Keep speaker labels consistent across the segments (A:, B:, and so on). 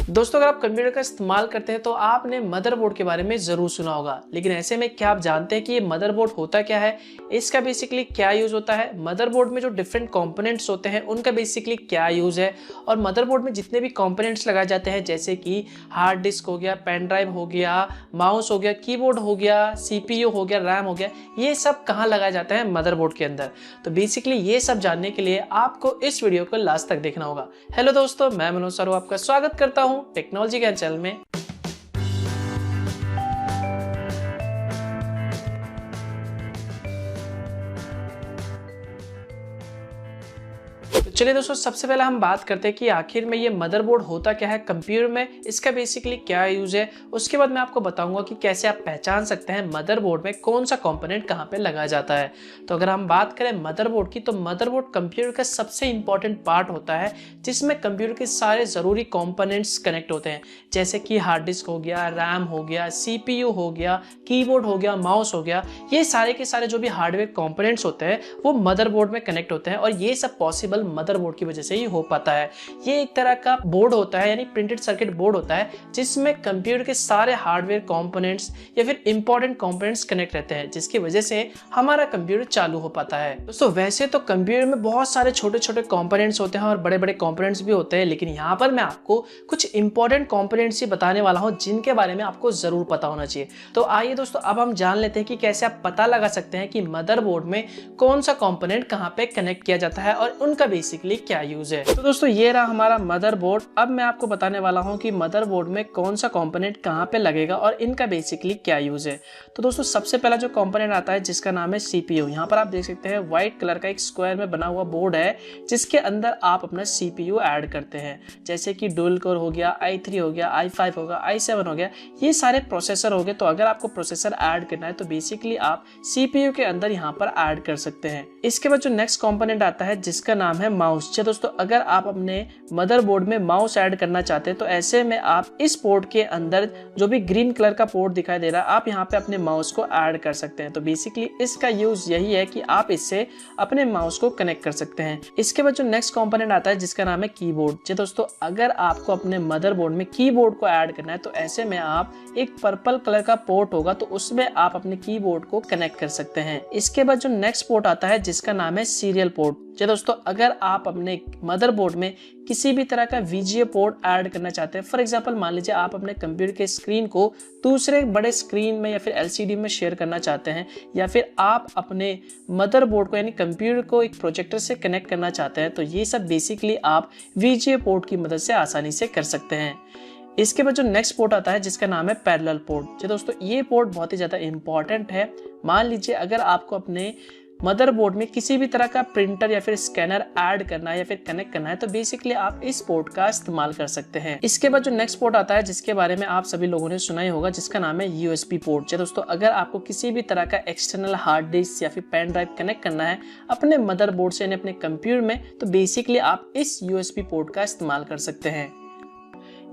A: दोस्तों, अगर आप कंप्यूटर का इस्तेमाल करते हैं तो आपने मदरबोर्ड के बारे में ज़रूर सुना होगा, लेकिन ऐसे में क्या आप जानते हैं कि ये मदरबोर्ड होता क्या है, इसका बेसिकली क्या यूज़ होता है, मदरबोर्ड में जो डिफरेंट कंपोनेंट्स होते हैं उनका बेसिकली क्या यूज़ है, और मदरबोर्ड में जितने भी कंपोनेंट्स लगाए जाते हैं जैसे कि हार्ड डिस्क हो गया, पेन ड्राइव हो गया, माउस हो गया, कीबोर्ड हो गया, CPU हो गया, रैम हो गया, ये सब कहाँ लगाया जाता है मदरबोर्ड के अंदर। तो बेसिकली ये सब जानने के लिए आपको इस वीडियो को लास्ट तक देखना होगा। हेलो दोस्तों, मैं मनोज सर आपका स्वागत करता हूँ टेक्नोलॉजी के चैनल में। चलिए दोस्तों, सबसे पहले हम बात करते हैं कि आखिर में ये मदरबोर्ड होता क्या है कंप्यूटर में, इसका बेसिकली क्या यूज है। उसके बाद मैं आपको बताऊंगा कि कैसे आप पहचान सकते हैं मदरबोर्ड में कौन सा कंपोनेंट कहाँ पे लगाया जाता है। तो अगर हम बात करें मदरबोर्ड की, तो मदरबोर्ड कंप्यूटर का सबसे इंपॉर्टेंट पार्ट होता है जिसमें कंप्यूटर के सारे जरूरी कॉम्पोनेंट्स कनेक्ट होते हैं, जैसे कि हार्ड डिस्क हो गया, रैम हो गया, CPU हो गया, कीबोर्ड हो गया, माउस हो गया। ये सारे के सारे जो भी हार्डवेयर कॉम्पोनेंट्स होते हैं वो मदरबोर्ड में कनेक्ट होते हैं, और ये सब पॉसिबल मदरबोर्ड की वजह से ही हो पाता है। ये एक तरह का बोर्ड होता है, यानी प्रिंटेड सर्किट बोर्ड होता है, जिसमें कंप्यूटर के सारे हार्डवेयर कंपोनेंट्स या फिर इंपॉर्टेंट कंपोनेंट्स कनेक्ट रहते हैं, जिसकी वजह से हमारा कंप्यूटर चालू हो पाता है। दोस्तों, वैसे तो कंप्यूटर में बहुत सारे छोटे छोटे कंपोनेंट्स होते हैं और बड़े बड़े कंपोनेंट्स भी होते हैं, लेकिन यहाँ पर मैं आपको कुछ इंपॉर्टेंट कंपोनेंट्स ही बताने वाला हूँ जिनके बारे में आपको जरूर पता होना चाहिए। तो आइए दोस्तों, अब हम जान लेते हैं कि कैसे आप पता लगा सकते हैं कि मदरबोर्ड में कौन सा कंपोनेंट कहाँ पे कनेक्ट किया जाता है और उनका बेसिकली क्या यूज है। तो दोस्तों, ये रहा हमारा मदरबोर्ड। अब मैं आपको बताने वाला हूँ कि मदरबोर्ड में कौन सा कंपोनेंट कहाँ पे लगेगा और इनका बेसिकली क्या यूज है। तो दोस्तों, सबसे पहला जो कंपोनेंट आता है जिसका नाम है CPU। यहाँ पर आप देख सकते हैं व्हाइट कलर का एक स्क्वायर में बना हुआ बोर्ड है जिसके अंदर आप अपना CPU ऐड करते हैं, जैसे कि डुअल कोर हो गया, i3 हो गया, i5 होगा, i7 हो गया, ये सारे प्रोसेसर हो गए। तो अगर आपको प्रोसेसर ऐड करना है तो बेसिकली आप CPU के अंदर यहाँ पर ऐड कर सकते हैं। इसके बाद जो नेक्स्ट कंपोनेंट आता है जिसका नाम है माउस। दोस्तों, अगर आप अपने मदरबोर्ड में माउस ऐड करना चाहते हैं तो ऐसे में आप इस पोर्ट के अंदर जो भी ग्रीन कलर का पोर्ट दिखाई दे रहा है, आप यहाँ पे अपने माउस को ऐड कर सकते हैं। तो बेसिकली इसका यूज यही है कि आप इससे अपने माउस को कनेक्ट कर सकते हैं। इसके बाद जो नेक्स्ट कंपोनेंट आता है जिसका नाम है कीबोर्ड। जी दोस्तों, अगर आपको अपने मदरबोर्ड में कीबोर्ड को ऐड करना है तो ऐसे में आप एक पर्पल कलर का पोर्ट होगा तो उसमें आप अपने कीबोर्ड को कनेक्ट कर सकते हैं। इसके बाद जो नेक्स्ट पोर्ट आता है जिसका नाम है सीरियल पोर्ट। जी दोस्तों, अगर आप अपने मदरबोर्ड में किसी भी तरह का VGA पोर्ट ऐड करना चाहते हैं, फॉर एग्जांपल मान लीजिए आप अपने कंप्यूटर के स्क्रीन को दूसरे बड़े स्क्रीन में या फिर LCD में शेयर करना चाहते हैं, या फिर आप अपने मदरबोर्ड को यानी कंप्यूटर को एक प्रोजेक्टर से कनेक्ट करना चाहते हैं, तो ये सब बेसिकली आप VGA पोर्ट की मदद से आसानी से कर सकते हैं। इसके बाद जो नेक्स्ट पोर्ट आता है जिसका नाम है पैरेलल पोर्ट। जी दोस्तों, ये पोर्ट बहुत ही ज़्यादा इंपॉर्टेंट है। मान लीजिए अगर आपको अपने मदरबोर्ड में किसी भी तरह का प्रिंटर या फिर स्कैनर ऐड करना है या फिर कनेक्ट करना है तो बेसिकली आप इस पोर्ट का इस्तेमाल कर सकते हैं। इसके बाद जो नेक्स्ट पोर्ट आता है जिसके बारे में आप सभी लोगों ने सुना ही होगा, जिसका नाम है USB पोर्ट। जी दोस्तों, अगर आपको किसी भी तरह का एक्सटर्नल हार्ड डिस्क या फिर पेन ड्राइव कनेक्ट करना है अपने मदरबोर्ड से यानी अपने कंप्यूटर में, तो बेसिकली आप इस USB पोर्ट का इस्तेमाल कर सकते हैं।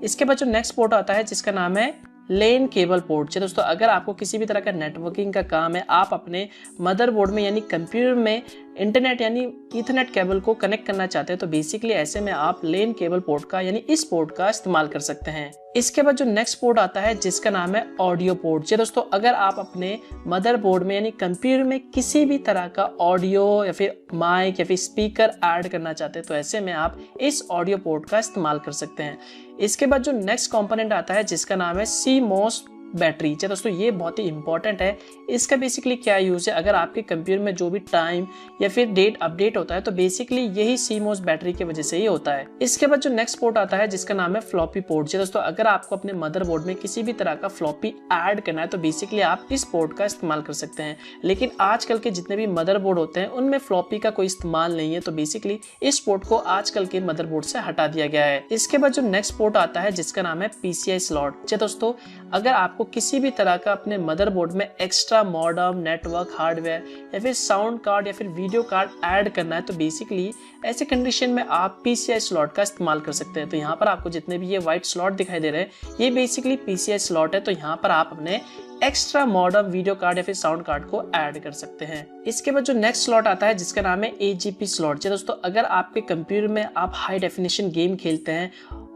A: इसके बाद जो नेक्स्ट पोर्ट आता है जिसका नाम है लेन केबल पोर्ट। दोस्तों, अगर आपको किसी भी तरह का नेटवर्किंग का काम है, आप अपने मदरबोर्ड में यानी कंप्यूटर में इंटरनेट यानी ईथरनेट केबल को कनेक्ट करना चाहते हैं तो बेसिकली ऐसे में आप लेन केबल पोर्ट का यानी इस पोर्ट का इस्तेमाल कर सकते हैं। इसके बाद जो नेक्स्ट पोर्ट आता है जिसका नाम है ऑडियो पोर्ट। जी दोस्तों, अगर आप अपने मदरबोर्ड में यानी कंप्यूटर में किसी भी तरह का ऑडियो या फिर माइक या फिर स्पीकर ऐड करना चाहते हैं तो ऐसे में आप इस ऑडियो पोर्ट का इस्तेमाल कर सकते हैं। इसके बाद जो नेक्स्ट कंपोनेंट आता है जिसका नाम है CMOS बैटरी। दोस्तों, ये बहुत ही इंपॉर्टेंट है। इसका बेसिकली क्या यूज है, अगर आपके कंप्यूटर में जो भी टाइम या फिर डेट अपडेट होता है तो बेसिकली यही CMOS बैटरी की वजह से ही होता है। इसके बाद जो नेक्स्ट पोर्ट आता है जिसका नाम है फ्लॉपी पोर्ट। दोस्तों, अगर आपको अपने मदरबोर्ड में किसी भी तरह का फ्लॉपी ऐड करना है तो बेसिकली आप इस पोर्ट का इस्तेमाल कर सकते हैं, लेकिन आजकल के जितने भी मदरबोर्ड होते हैं उनमें फ्लॉपी का कोई इस्तेमाल नहीं है, तो बेसिकली इस पोर्ट को आजकल के मदरबोर्ड से हटा दिया गया है। इसके बाद जो नेक्स्ट पोर्ट आता है जिसका नाम है PCI स्लॉट। दोस्तों, अगर आपको किसी भी तरह का अपने मदरबोर्ड में एक्स्ट्रा मॉडेम, नेटवर्क, हार्डवेयर या फिर साउंड कार्ड या फिर वीडियो कार्ड ऐड करना है तो बेसिकली ऐसे कंडीशन में आप PCI स्लॉट का इस्तेमाल कर सकते हैं। तो यहाँ पर आपको जितने भी ये व्हाइट स्लॉट दिखाई दे रहे हैं ये बेसिकली PCI स्लॉट है। तो यहाँ पर आप अपने एक्स्ट्रा मॉडेम, वीडियो कार्ड या फिर साउंड कार्ड को ऐड कर सकते हैं। इसके बाद जो नेक्स्ट स्लॉट आता है जिसका नाम है AGP स्लॉट। दोस्तों, अगर आपके कंप्यूटर में आप हाई डेफिनेशन गेम खेलते हैं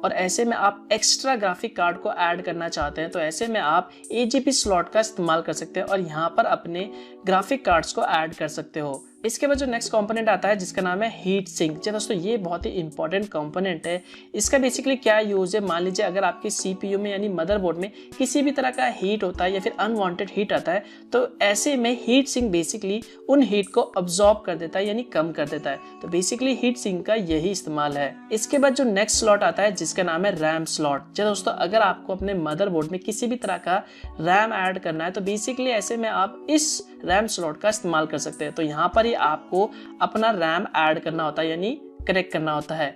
A: और ऐसे में आप एक्स्ट्रा ग्राफिक कार्ड को ऐड करना चाहते हैं तो ऐसे में आप AGP स्लॉट का इस्तेमाल कर सकते हैं और यहाँ पर अपने ग्राफिक कार्ड्स को ऐड कर सकते हो। इसके बाद जो नेक्स्ट कंपोनेंट आता है जिसका नाम है हीट सिंक। जी दोस्तों, ये बहुत ही इंपॉर्टेंट कंपोनेंट है। इसका बेसिकली क्या यूज है, मान लीजिए अगर आपकी CPU में यानी मदरबोर्ड में किसी भी तरह का हीट होता है या फिर अनवांटेड हीट आता है तो ऐसे में हीट सिंक बेसिकली उन हीट को अब्सॉर्ब कर देता है यानी कम कर देता है। तो बेसिकली हीट सिंक का यही इस्तेमाल है। इसके बाद जो नेक्स्ट स्लॉट आता है जिसका नाम है रैम स्लॉट। जी दोस्तों, अगर आपको अपने मदरबोर्ड में किसी भी तरह का रैम ऐड करना है तो बेसिकली ऐसे में आप इस रैम स्लॉट का इस्तेमाल कर सकते हैं। तो यहाँ पर ही आपको अपना रैम ऐड करना होता है यानी कनेक्ट करना होता है।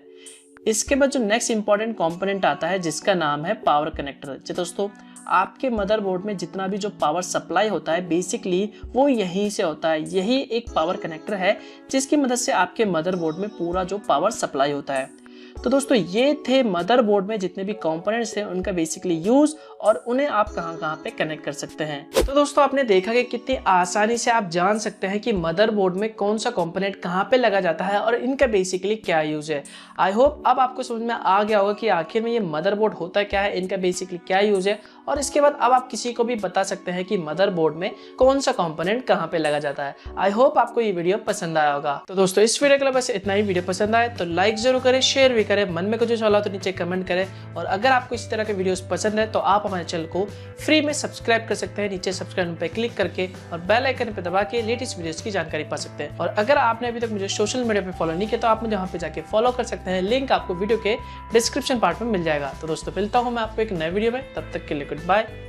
A: इसके बाद जो नेक्स्ट इंपॉर्टेंट कंपोनेंट आता है जिसका नाम है पावर कनेक्टर। जी दोस्तों, आपके मदरबोर्ड में जितना भी जो पावर सप्लाई होता है बेसिकली वो यहीं से होता है। यही एक पावर कनेक्टर है जिसकी मदद से आपके मदरबोर्ड में पूरा जो पावर सप्लाई होता है। तो दोस्तों, ये थे मदरबोर्ड में जितने भी कंपोनेंट्स हैं उनका बेसिकली यूज और उन्हें आप कहां पे कनेक्ट कर सकते हैं। तो दोस्तों, आपने देखा कि कितनी आसानी से आप जान सकते हैं कि मदरबोर्ड में कौन सा कंपोनेंट कहां पे लगा जाता है और इनका बेसिकली क्या यूज है। आई होप अब आपको समझ में आ गया होगा कि आखिर में ये मदरबोर्ड होता क्या है, इनका बेसिकली क्या यूज है और इसके बाद अब आप किसी को भी बता सकते हैं कि मदरबोर्ड में कौन सा कंपोनेंट कहां पे लगा जाता है। आई होप आपको ये वीडियो पसंद आया होगा। तो दोस्तों, इस वीडियो के लिए बस इतना ही। वीडियो पसंद आए तो लाइक जरूर करें, शेयर भी करें, मन में कुछ सवाल हो तो नीचे कमेंट करें और अगर आपको इसी तरह के वीडियोस पसंद है तो आप हमारे चैनल को फ्री में सब्सक्राइब कर सकते हैं। नीचे सब्सक्राइब पे क्लिक करके और बेल आइकन पे दबा के लेटेस्ट वीडियोस की जानकारी पा सकते हैं। और अगर आपने अभी तक मुझे सोशल मीडिया पे फॉलो नहीं किया तो आप मुझे वहां पे जाके फॉलो कर सकते हैं। लिंक आपको वीडियो के डिस्क्रिप्शन पार्ट में मिल जाएगा। तो दोस्तों, मिलता हूं मैं आपको एक नए वीडियो में, तब तक के लिए गुड बाय।